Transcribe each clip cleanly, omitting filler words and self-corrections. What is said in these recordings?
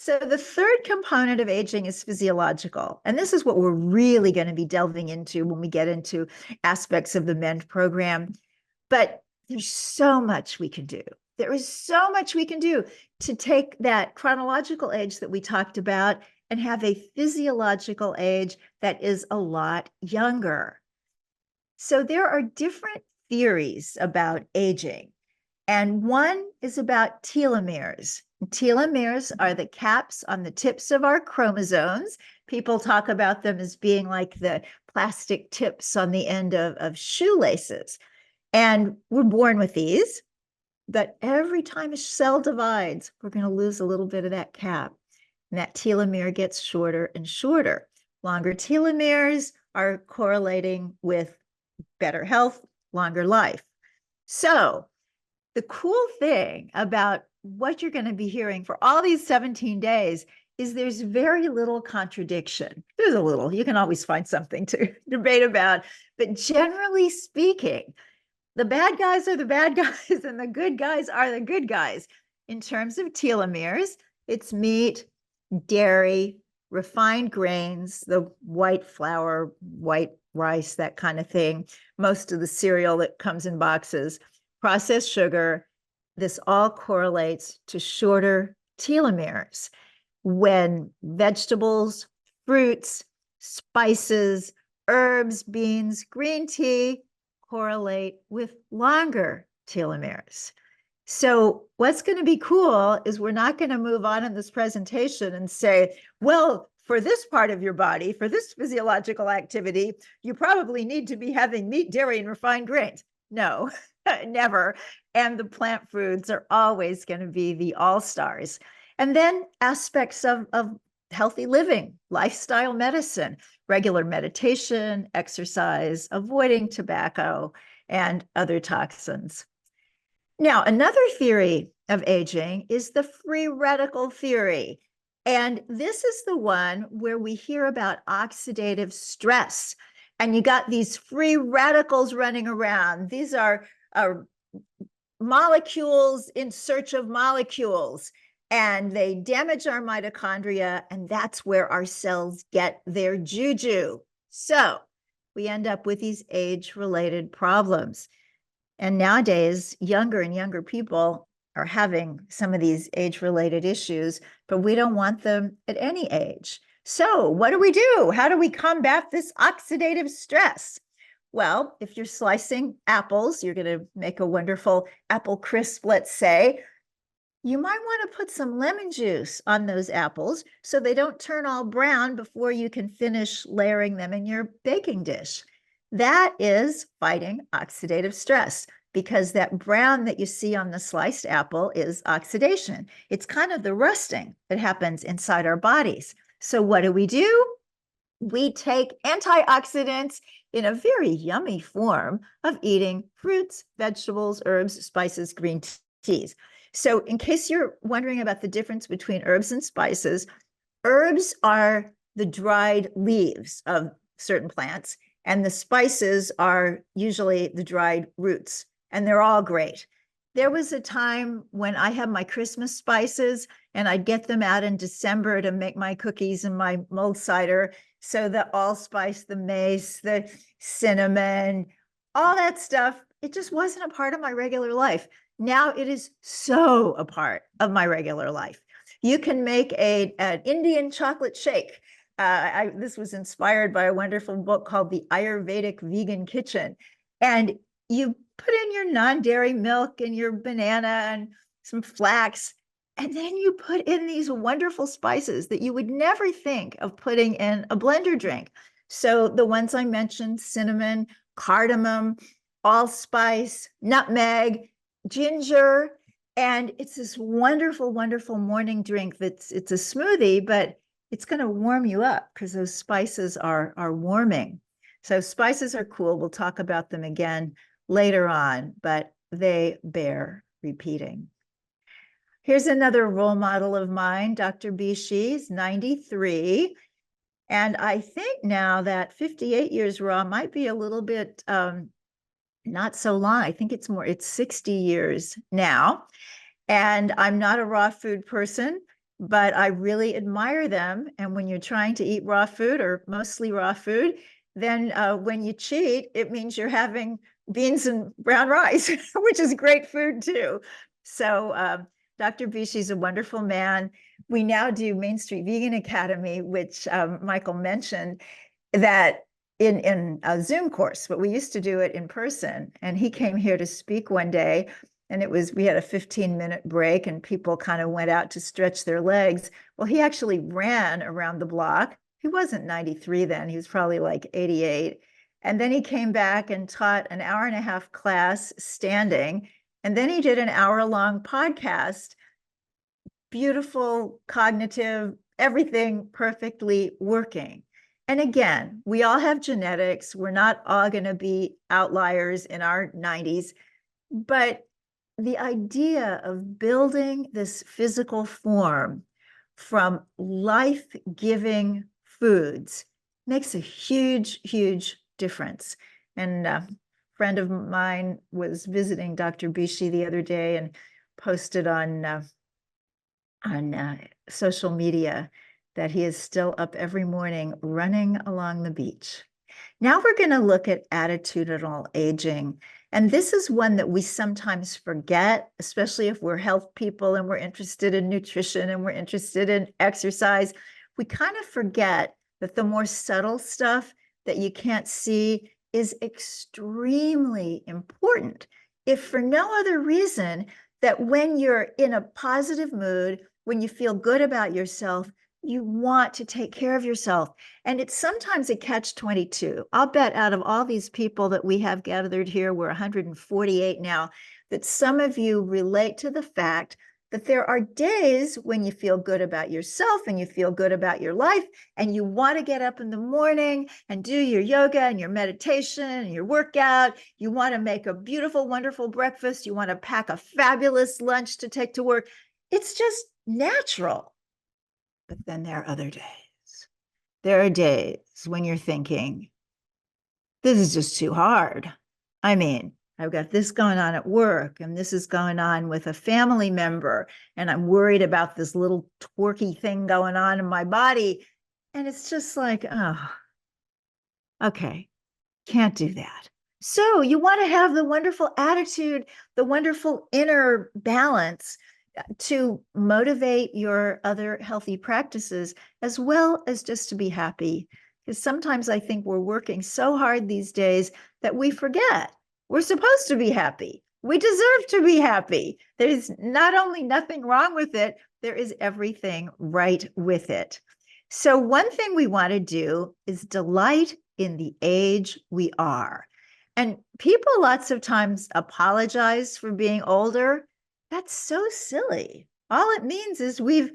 So the third component of aging is physiological. And this is what we're really going to be delving into when we get into aspects of the MEND program. But there's so much we can do. There is so much we can do to take that chronological age that we talked about and have a physiological age that is a lot younger. So there are different theories about aging. And one is about telomeres. Telomeres are the caps on the tips of our chromosomes. People talk about them as being like the plastic tips on the end of shoelaces. And we're born with these, but every time a cell divides, we're going to lose a little bit of that cap. And that telomere gets shorter and shorter. Longer telomeres are correlating with better health, longer life. So the cool thing about what you're going to be hearing for all these 17 days is there's very little contradiction. There's a little, you can always find something to debate about, but generally speaking, the bad guys are the bad guys and the good guys are the good guys. In terms of telomeres, it's meat, dairy, refined grains, the white flour, white rice, that kind of thing, most of the cereal that comes in boxes, processed sugar. This all correlates to shorter telomeres. When vegetables, fruits, spices, herbs, beans, green tea correlate with longer telomeres. So what's going to be cool is we're not going to move on in this presentation and say, well, for this part of your body, for this physiological activity, you probably need to be having meat, dairy, and refined grains. No, never. And the plant foods are always going to be the all-stars. And then aspects of healthy living, lifestyle medicine, regular meditation, exercise, avoiding tobacco, and other toxins. Now, another theory of aging is the free radical theory. And this is the one where we hear about oxidative stress. And you got these free radicals running around. These are molecules in search of molecules, and they damage our mitochondria, and that's where our cells get their juju. So we end up with these age-related problems. And nowadays, younger and younger people are having some of these age-related issues, but we don't want them at any age. So what do we do? How do we combat this oxidative stress? Well, if you're slicing apples, you're going to make a wonderful apple crisp, let's say. You might want to put some lemon juice on those apples so they don't turn all brown before you can finish layering them in your baking dish. That is fighting oxidative stress, because that brown that you see on the sliced apple is oxidation. It's kind of the rusting that happens inside our bodies. So what do? We take antioxidants in a very yummy form of eating fruits, vegetables, herbs, spices, green teas. So in case you're wondering about the difference between herbs and spices, herbs are the dried leaves of certain plants, and the spices are usually the dried roots, and they're all great. There was a time when I had my Christmas spices, and I'd get them out in December to make my cookies and my mulled cider. So the allspice, the mace, the cinnamon, all that stuff, it just wasn't a part of my regular life. Now it is so a part of my regular life. You can make an Indian chocolate shake. This was inspired by a wonderful book called The Ayurvedic Vegan Kitchen. And you put in your non-dairy milk and your banana and some flax, and then you put in these wonderful spices that you would never think of putting in a blender drink. So the ones I mentioned, cinnamon, cardamom, allspice, nutmeg, ginger, and it's this wonderful, wonderful morning drink it's a smoothie, but it's going to warm you up because those spices are warming. So spices are cool. We'll talk about them again later on, but they bear repeating. Here's another role model of mine, Dr. Bish. He's 93. And I think now that 58 years raw might be a little bit not so long. I think it's 60 years now. And I'm not a raw food person. but I really admire them. And when you're trying to eat raw food or mostly raw food, then when you cheat, it means you're having beans and brown rice, which is great food too. So Dr. Bish is a wonderful man. We now do Main Street Vegan Academy, which Michael mentioned, that in a Zoom course, but we used to do it in person. And he came here to speak one day, and we had a 15-minute break and people kind of went out to stretch their legs. Well, he actually ran around the block. He wasn't 93 then, he was probably like 88. And then he came back and taught an hour-and-a-half class standing. And then he did an hour-long podcast, beautiful, cognitive, everything perfectly working. And again, we all have genetics. We're not all going to be outliers in our 90s, but the idea of building this physical form from life-giving foods makes a huge, huge difference. And a friend of mine was visiting Dr. Bishi the other day and posted on social media that he is still up every morning running along the beach. Now we're going to look at attitudinal aging. And this is one that we sometimes forget, especially if we're health people and we're interested in nutrition and we're interested in exercise. We kind of forget that the more subtle stuff that you can't see is extremely important, if for no other reason that when you're in a positive mood, when you feel good about yourself, you want to take care of yourself. And it's sometimes a catch-22. I'll bet out of all these people that we have gathered here, we're 148 now, that some of you relate to the fact that there are days when you feel good about yourself and you feel good about your life and you want to get up in the morning and do your yoga and your meditation and your workout. You want to make a beautiful, wonderful breakfast. You want to pack a fabulous lunch to take to work. It's just natural. But then there are other days. There are days when you're thinking, this is just too hard. I mean, I've got this going on at work, and this is going on with a family member, and I'm worried about this little twerky thing going on in my body. And it's just like, oh, okay, can't do that. So you want to have the wonderful attitude, the wonderful inner balance to motivate your other healthy practices, as well as just to be happy. Because sometimes I think we're working so hard these days that we forget we're supposed to be happy. We deserve to be happy. There's not only nothing wrong with it, there is everything right with it. So one thing we want to do is delight in the age we are. And people lots of times apologize for being older. That's so silly. All it means is we've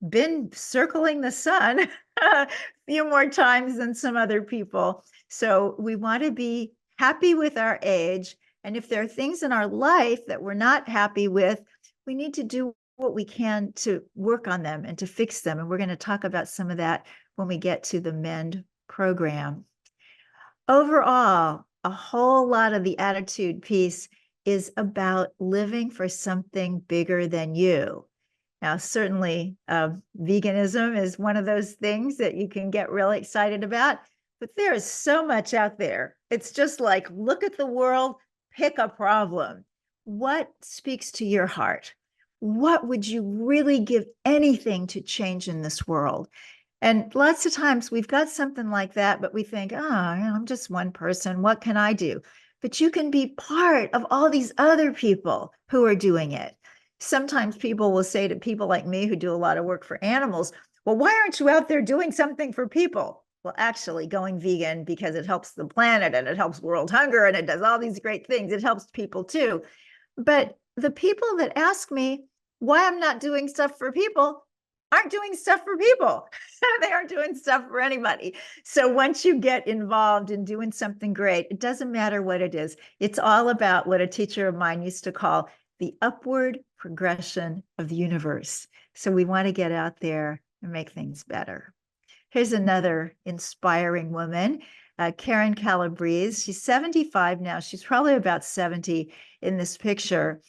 been circling the sun a few more times than some other people. So we want to be happy with our age. And if there are things in our life that we're not happy with, we need to do what we can to work on them and to fix them. And we're going to talk about some of that when we get to the MEND program. Overall, a whole lot of the attitude piece is about living for something bigger than you. Now, certainly veganism is one of those things that you can get really excited about, but there is so much out there. It's just like, look at the world, pick a problem. What speaks to your heart? What would you really give anything to change in this world? And lots of times we've got something like that, but we think, oh, I'm just one person. What can I do? But you can be part of all these other people who are doing it. Sometimes people will say to people like me who do a lot of work for animals, well, why aren't you out there doing something for people? Well, actually going vegan because it helps the planet and it helps world hunger and it does all these great things. It helps people too. But the people that ask me why I'm not doing stuff for people aren't doing stuff for people. They aren't doing stuff for anybody. So once you get involved in doing something great, it doesn't matter what it is. It's all about what a teacher of mine used to call the upward progression of the universe. So we want to get out there and make things better. Here's another inspiring woman, Karen Calabre. She's 75 now. She's probably about 70 in this picture.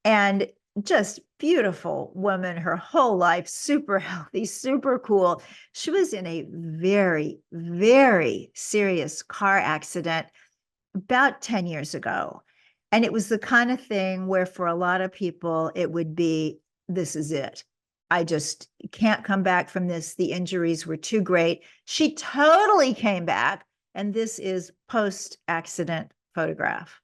And just beautiful woman, her whole life, super healthy, super cool. She was in a very, very serious car accident about 10 years ago. And it was the kind of thing where for a lot of people, it would be, this is it. I just can't come back from this. The injuries were too great. She totally came back. And this is post-accident photograph.